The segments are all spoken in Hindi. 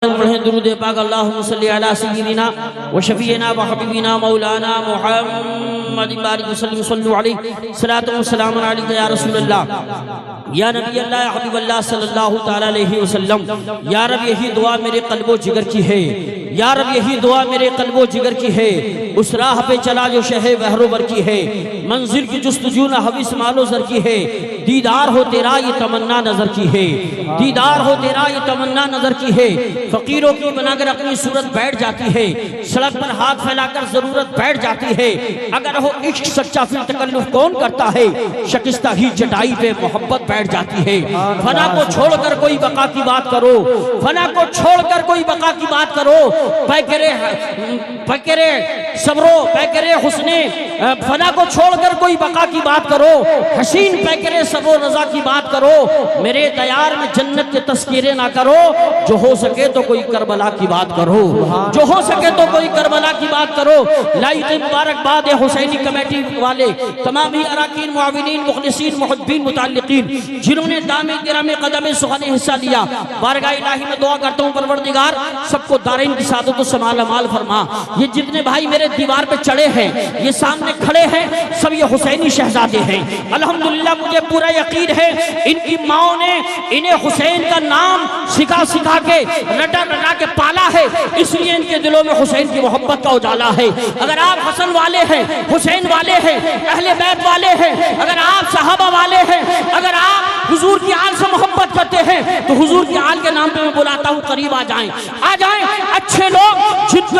दुरूद पाक अल्लाहुम्मा सल्ली अला सय्यिदिना व शफीना व हबीबिना मौलाना मुहम्मद बारिक वसल्लम सल्लल्लाहु अलैहि सलातु व सलाम अलैका या रसूलल्लाह या नबी अल्लाह या हबीब अल्लाह सल्लल्लाहु तआला अलैहि वसल्लम। या रब यही दुआ मेरे कल्बो जिगर की है, या रब यही दुआ मेरे कल्बो जिगर की है। उस राह पे चला जो शहे बहरोबर की है, मंजिल की जुस्तजू न हविस मालो सर की है। दीदार हो तेरा ये तमन्ना नजर की है, दीदार हो तेरा ये तमन्ना नजर की है। फकीरों की बनाकर अपनी सूरत बैठ जाती है, सड़क पर हाथ फैलाकर जरूरत बैठ जाती है। अगर हो इश्क सच्चा फिर तकल्लुफ कौन करता है, शकिस्ता ही चटाई पे मोहब्बत बैठ जाती है। फना को छोड़कर कोई बका की बात करो, फना को छोड़कर कोई बका की बात करो। पैकरे सबरो पैकरे हुस्ने फना को छोड़कर कोई बका की बात करो। हसीन पैकरे सबरो रजा की बात करो। मेरे तैयार में जन्नत के तस्कीरे ना करो। जो हो सके तो कोई करबला की बात करो, जो हो सके तो कोई करबला की बात करो। लाई मुबारकबाद है हुसैनी कमेटी वाले तमाम ही अराकीन मुआविनीन मुखलिसीन मुहब्बीन मुताल्लिकीन जिन्होंने दामे गिरामे कदमे सुहाने हिस्सा लिया। बारगाह इलाही में दुआ करता हूँ परवरदिगार सबको दारैन की सादत तो समाल अमाल फरमा। ये जितने भाई मेरे दीवार पे चढ़े हैं, ये सामने खड़े हैं, सब ये हुसैनी शहजादे हैं। अल्हम्दुलिल्लाह मुझे पूरा यकीन है इनकी माओ ने इन्हें हुसैन का नाम सिखा सिखा के रटा रटा के पाला है, इसलिए इनके दिलों में हुसैन की मोहब्बत का उजाला है। अगर आप हसन वाले हैं, हुसैन वाले हैं, अहले बैत वाले हैं, अगर आप सहाबा वाले हैं, अगर आप हुजूर की आल से मोहब्बत करते हैं तो हुजूर की आल के नाम पे मैं बुलाता हूँ, करीब आ जाएं, आ जाएं। अच्छे लोग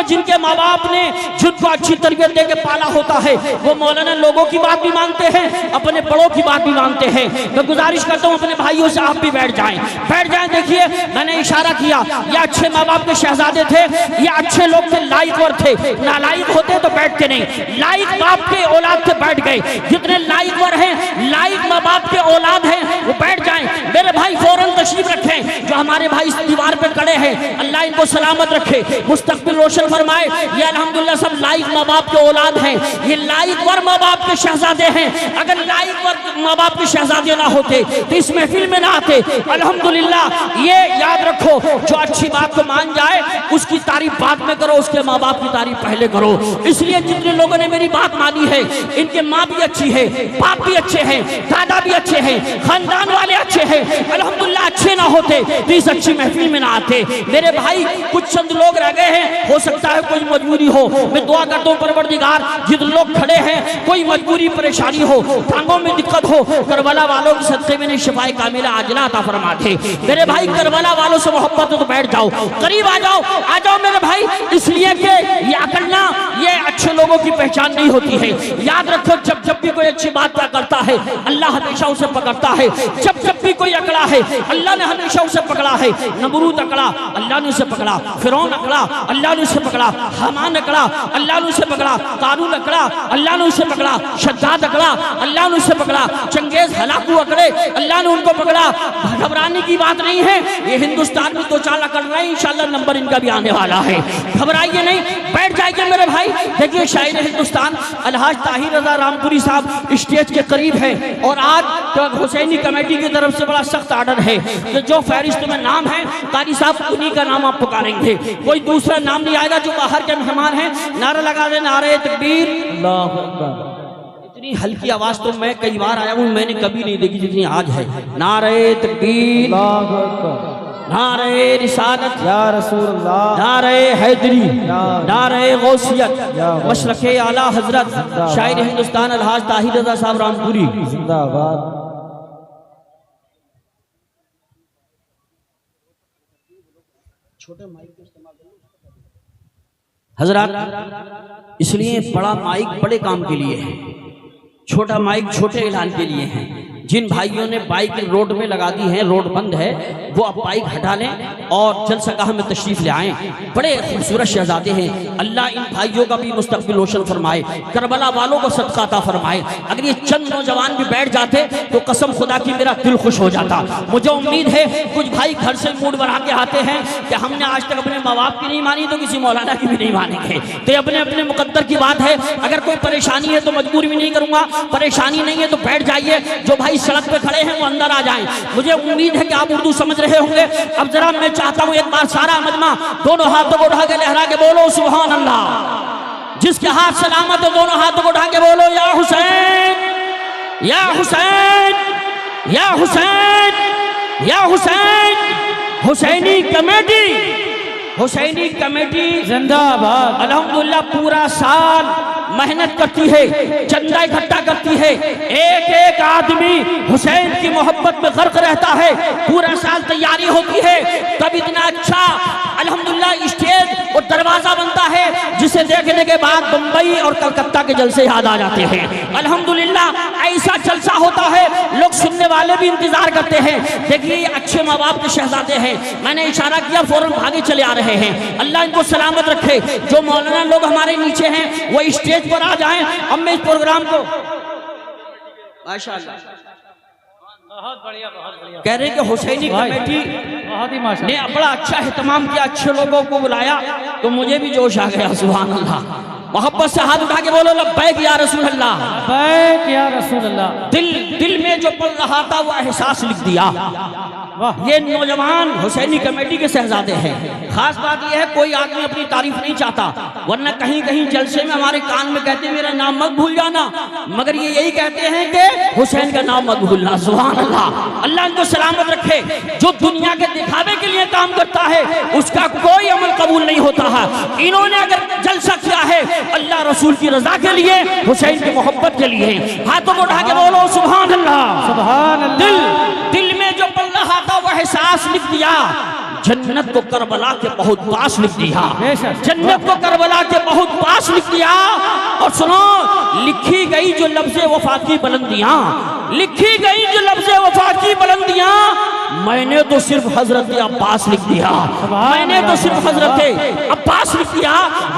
जिनके माँ बाप ने जिनको अच्छी तरबियत दे के पाला होता है, वो मौलाना लोगों की बात भी मानते हैं, अपने बड़ों की बात भी मानते हैं। मैं गुजारिश करता हूँ अपने भाइयों से आप भी बैठ जाएं, बैठ जाएं। देखिए मैंने इशारा किया, ये अच्छे माँ बाप के शहजादे थे, ये अच्छे लोग थे, लायकवर थे। नालायक होते तो बैठते नहीं, लायक बाप के औलाद से बैठ गए। जितने लायकवर हैं, लायक माँ बाप के औलाद हैं, वो बैठ जाएं। मेरे भाई फौरन तशरीफ रखें। जो हमारे भाई इस दीवार पे खड़े हैं, अल्लाह इनको सलामत रखे, मुस्तकबिल रोशन फरमाए। ये अल्हम्दुलिल्लाह सब लायक माँ बाप के औलाद हैं, ये लायकवर माँ बाप के शहजादे हैं। अगर लायकवर माँ बाप के शहजादे ना होते तो इस महफिल में ना आते। अल्हम्दुलिल्लाह ये याद रखो, जो अच्छी बात को मान जाए उसकी तारीफ बाद में करो, उसके माँ बाप की तारीफ पहले करो। इसलिए जितने लोगों ने मेरी बात मानी है, इनके माँ भी अच्छी है, बाप भी अच्छे हैं, दादा भी अच्छे हैं, खानदान वाले अच्छे हैं। अल्हम्दुलिल्लाह अच्छे ना होते तो इस अच्छी महफिल में ना आते। मेरे भाई कुछ चंद लोग रह गए हैं, हो सकता है कोई मजबूरी हो। मैं दुआ करता हूँ परवरदिगार जितने लोग खड़े हैं, कोई मजबूरी परेशानी हो, टांगों में दिक्कत हो, करबला वालों के सदक़े में शिफाए कामिला आजिला अता फरमा दे। मेरे भाई करबला वालों से मोहब्बत हो तो बैठ जाओ, करीब आ जाओ मेरे भाई। इसलिए कि ये अकलना ये अच्छे लोगों की पहचान नहीं होती है। याद रखो, जब जब भी कोई अच्छी बात करता है अल्लाह हमेशा उसे पकड़ता है। जब जब भी कोई अकड़ा है अल्लाह ने हमेशा उसे पकड़ा है। नमरूद अकड़ा, अल्लाह ने उसे पकड़ा। फिरौन अकड़ा, अल्लाह ने उसे पकड़ा। हामान अकड़ा, अल्लाह ने उसे पकड़ा। कारून अकड़ा, अल्लाह ने उसे पकड़ा। शद्दाद अकड़ा, अल्लाह ने उसे पकड़ा। चंगेज हलाकू अकड़े, अल्लाह ने उनको पकड़ा। घबराने की बात नहीं है, ये हिंदुस्तान में दो चाल अकड़ रहे हैं, इंशाल्लाह नंबर इनका भी आने वाला है। घबराइए नहीं, बैठ जाइए मेरे भाई। देखिए शायर हिंदुस्तान अलहाज ताहिर रजा रामपुरी साहब स्टेज के करीब है और आज हुसैनी कमेटी की तरफ से बड़ा सख्त आर्डर है कि जो फहरिस्त में नाम है कारी साहब उन्हीं का नाम आप पुकारेंगे, कोई दूसरा नाम नहीं आएगा। जो बाहर के मेहमान हैं नारा लगा दे, नारे तकबीर अल्लाहु अकबर। इतनी हल्की आवाज तो मैं कई बार आया हूँ, मैंने कभी नहीं देखी जितनी आज है। नारे तकबीर अल्लाहु अकबर, नारे रिसालत या रसूलुल्लाह, नारे हैदरी, नारे गौसियत, मशरक़े आला हजरत शायर हिंदुस्तान अलहाज ताहिर रज़ा साहब रामपुरी जिंदाबाद। छोटे माइक का इस्तेमाल हजरत, इसलिए बड़ा माइक बड़े काम के लिए है, छोटा माइक छोटे ऐलान के लिए है। जिन भाइयों ने बाइक रोड में लगा दी है, रोड बंद है, वो अब बाइक हटा लें और जलसगाह में तशरीफ ले आएं। बड़े खूबसूरत शहजादे हैं, अल्लाह इन भाइयों का भी मुस्तकबिल रोशन फरमाए, करबला वालों को सदका अता फरमाए। अगर ये चंद नौजवान भी बैठ जाते तो कसम खुदा की मेरा दिल खुश हो जाता। मुझे उम्मीद है कुछ भाई घर से मूड बढ़ा के आते हैं कि हमने आज तक अपने माँ बाप की नहीं मानी तो किसी मौलाना की भी नहीं मानेंगे। तो अपने अपने मुकद्दर की बात है। अगर कोई परेशानी है तो मजबूर भी नहीं करूंगा, परेशानी नहीं है तो बैठ जाइए। जो भाई सड़क पे खड़े हैं वो अंदर आ जाएं। मुझे उम्मीद है कि आप उर्दू समझ रहे होंगे। अब जरा मैं चाहता हूँ एक बार सारा मजमा दोनों हाथों को उठा के लहरा के बोलो सुभान अल्लाह। जिसके हाथ सलामत है दोनों हाथों को उठा के बोलो या हुसैन या हुसैन या हुसैन या हुसैन। हुसैनी कमेटी, हुसैनी कमेटी जिंदाबाद। अल्हम्दुलिल्लाह पूरा साल मेहनत करती है, चंदा इकट्ठा करती है। एक एक आदमी हुसैन की मोहब्बत में गर्क रहता है। पूरा साल तैयारी होती है, तब इतना अच्छा अल्हम्दुलिल्लाह स्टेज और दरवाजा बनता है जिसे देखने के बाद बंबई और कलकत्ता के जलसे याद आ जाते हैं। अल्हम्दुलिल्लाह ऐसा जलसा होता है, लोग सुनने वाले भी इंतजार करते हैं। देखिए अच्छे माँ बाप के शहजादे हैं, मैंने इशारा किया फौरन भागे चले आ रहे हैं। अल्लाह इनको सलामत रखे। जो मौलाना लोग हमारे नीचे हैं वो स्टेज पर आ जाएं। अब मैं इस प्रोग्राम को माशाअल्लाह बहुत बढ़िया कह रहे कि हुसैनी कमेटी बहुत ही माशाअल्लाह ने बड़ा अच्छा एहतमाम किया, अच्छे लोगों को बुलाया तो मुझे भी जोश आ गया। सुभान अल्लाह। मोहब्बत से हाथ उठा के बोलो लब्बैक या रसूल अल्लाह, लब्बैक या रसूल अल्लाह। दिल में जो पल रहा था वो एहसास लिख दिया। ये नौजवान हुसैनी कमेटी के शहजादे हैं। खास बात यह है कोई आदमी अपनी तारीफ नहीं चाहता, वरना कहीं कहीं जलसे में हमारे कान में कहते हैं मेरा नाम मत भूल जाना, मगर ये यही कहते हैं कि हुसैन का नाम मत भूलना। सुभान अल्लाह। अल्लाह इनको सलामत रखे। जो दुनिया के दिखावे के लिए काम करता है उसका कोई अमल कबूल नहीं होता है। इन्होंने अगर जलसा किया है अल्लाह रसूल की रजा के लिए, हुसैन की मोहब्बत के लिए, हाथों को उठा के बोलो सुभान अल्लाह सुभान अल्लाह। दिल में जो पल रहा था वो एहसास लिख दिया। जन्नत को करबला के बहुत पास लिख दिया, जन्नत को करबला के बहुत पास लिख दिया। और सुनो लिखी गई जो लफ्ज़े वफा की बुलंदियां, लिखी गई जो लफ्ज़े वफा की बुलंदियां, मैंने तो सिर्फ हजरत अब्बास लिख दिया, मैंने तो सिर्फ हजरत अब्बास लिख दिया।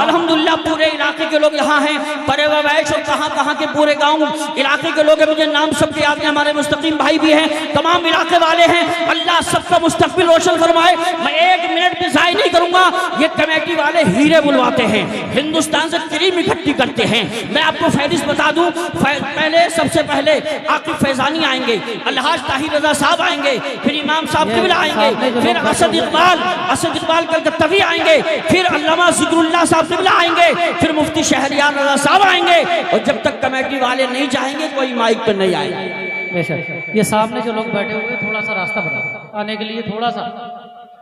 अल्हम्दुलिल्लाह पूरे इलाके के लोग यहाँ हैं, परे वैश और कहाँ कहाँ के पूरे गांव इलाके के लोग हैं। मुझे नाम सबके याद हैं, हमारे मुस्तकीम भाई भी हैं, तमाम इलाके वाले हैं। अल्लाह सबका मुस्तकबिल रोशन फरमाए। मैं एक मिनट भी ज़ाय नहीं करूंगा। ये कमेटी वाले हीरे बुलवाते हैं, हिंदुस्तान से क्रीम इकट्ठी करते हैं। मैं आपको फहरिस्त बता दूं, पहले सबसे पहले आकिब फैजानी आएंगे, अलहाज ताहिर रजा साहब आएंगे, फिर इमाम साहब किबला आएंगे, फिर असद इकबाल कलकत्तवी आएंगे, फिर अल्लामा जिक्रुल्लाह साहब किबला आएंगे, फिर मुफ्ती शहरियार रजा साहब आएंगे। और जब तक कमेटी वाले नहीं जाएंगे कोई माइक पर नहीं आएंगे। बेशक ये सामने जो लोग बैठे हुए थोड़ा सा रास्ता बना आने के लिए, थोड़ा सा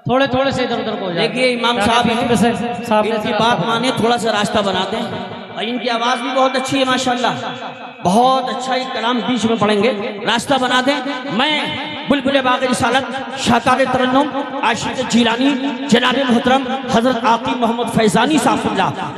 थोड़े से इधर उधर को जाए। देखिए इमाम साहब इनकी बात माने, थोड़ा सा रास्ता बना दें। और इनकी आवाज़ भी बहुत अच्छी है माशाल्लाह, बहुत अच्छा ही कलाम बीच में पढ़ेंगे, रास्ता बना दें। मैं बुलबुल बाग़ रिसालत शाकार तरन्नुम आशिक़ जीलानी जनाब मोहतरम हज़रत आक़िब मोहम्मद फैज़ानी साहब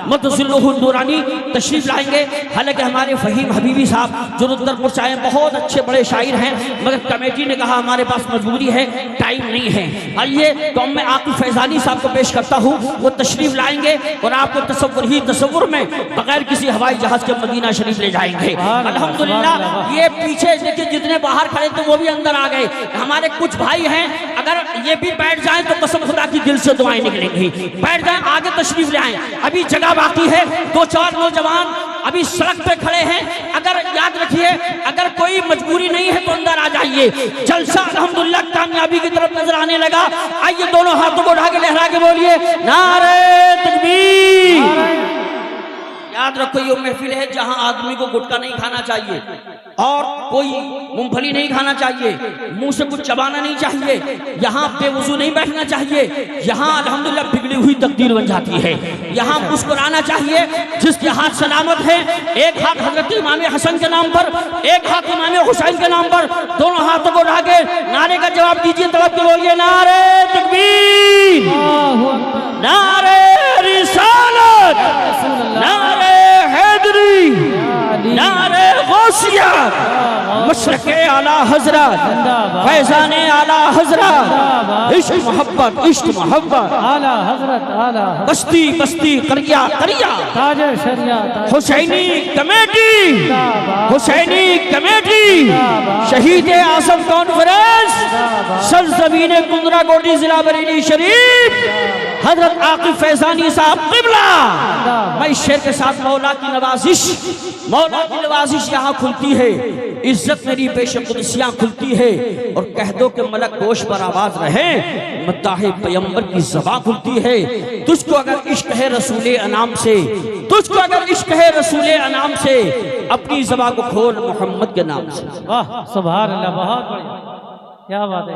मदज़िल्लुहुल नूरानी तशरीफ़ लाएंगे। हालांकि हमारे फ़हीम हबीबी साहब जो रुद्रपुर से आए बहुत अच्छे बड़े शायर हैं, मगर कमेटी ने कहा हमारे पास मजबूरी है, टाइम नहीं है। आइए तो मैं आक़िब फैज़ानी साहब को पेश करता हूँ, वो तशरीफ़ लाएंगे और आपको तसव्वुर में बगैर किसी हवाई जहाज़ के मदीना शरीफ ले जाएंगे। अल्हम्दुलिल्लाह ये पीछे देखिए जितने बाहर खड़े थे वो भी अंदर आ गए। हमारे कुछ भाई हैं, अगर ये भी बैठ जाएं तो कसम खुदा की दिल से दुआएं निकलेंगी। बैठ जाएं, आगे तशरीफ ले आएं, अभी जगह बाकी है। 2-4 नौजवान अभी सड़क पे खड़े हैं, अगर याद रखिए अगर कोई मजबूरी नहीं है तो अंदर आ जाइए। जलसा अल्हम्दुलिल्लाह कामयाबी की तरफ नजर आने लगा। आइए दोनों हाथों को उठा के लहरा के बोलिए नारे तकबीर। याद रखो ये महफिल है जहां आदमी को गुटखा नहीं खाना चाहिए और कोई मूंगफली नहीं खाना चाहिए, मुंह से कुछ चबाना नहीं चाहिए, यहाँ बेवजू नहीं बैठना चाहिए। यहाँ अल्हम्दुलिल्लाह बिगड़ी हुई तकदीर बन जाती है। यहाँ मुस्कुराना चाहिए। जिसके हाथ सलामत है, एक हाथ हजरत इमाम हसन के नाम पर, एक हाथ इमाम हुसैन के नाम पर, दोनों हाथों को उठा के नारे का जवाब दीजिए, तड़प के बोलिए नारे तकबीर, नारे रिसालत, नारे हैदरी, नारे गौसिया, मशरक़े आला हजरत, फैज़ाने आला हजरत, इश्क मोहब्बत आला हजरत, बस्ती बस्ती करिया करिया, ताजे शरिया, हुसैनी कमेटी, हुसैनी कमेटी, शहीद आज़म कॉन्फ्रेंस, सरज़मीन कुंदरा कोटी जिला बरेली शरीफ, हजरत आकिब फैजानी साहब किबला। मैं इस शेर के साथ मौला की नवाजिश यहाँ खुलती है, इज्जत मेरी पेश कुदसियाँ खुलती है, और कह दो कि मलक गोश पर आवाज रहे, मद्दाहे पैगंबर की ज़बां खुलती है। तुझको अगर इश्क है रसूले अनाम से, तुझको अगर इश्क है रसूले अनाम से, अपनी ज़बां को खोल मोहम्मद के नाम से। वाह सुभान अल्लाह, बहुत बढ़िया, क्या बात है।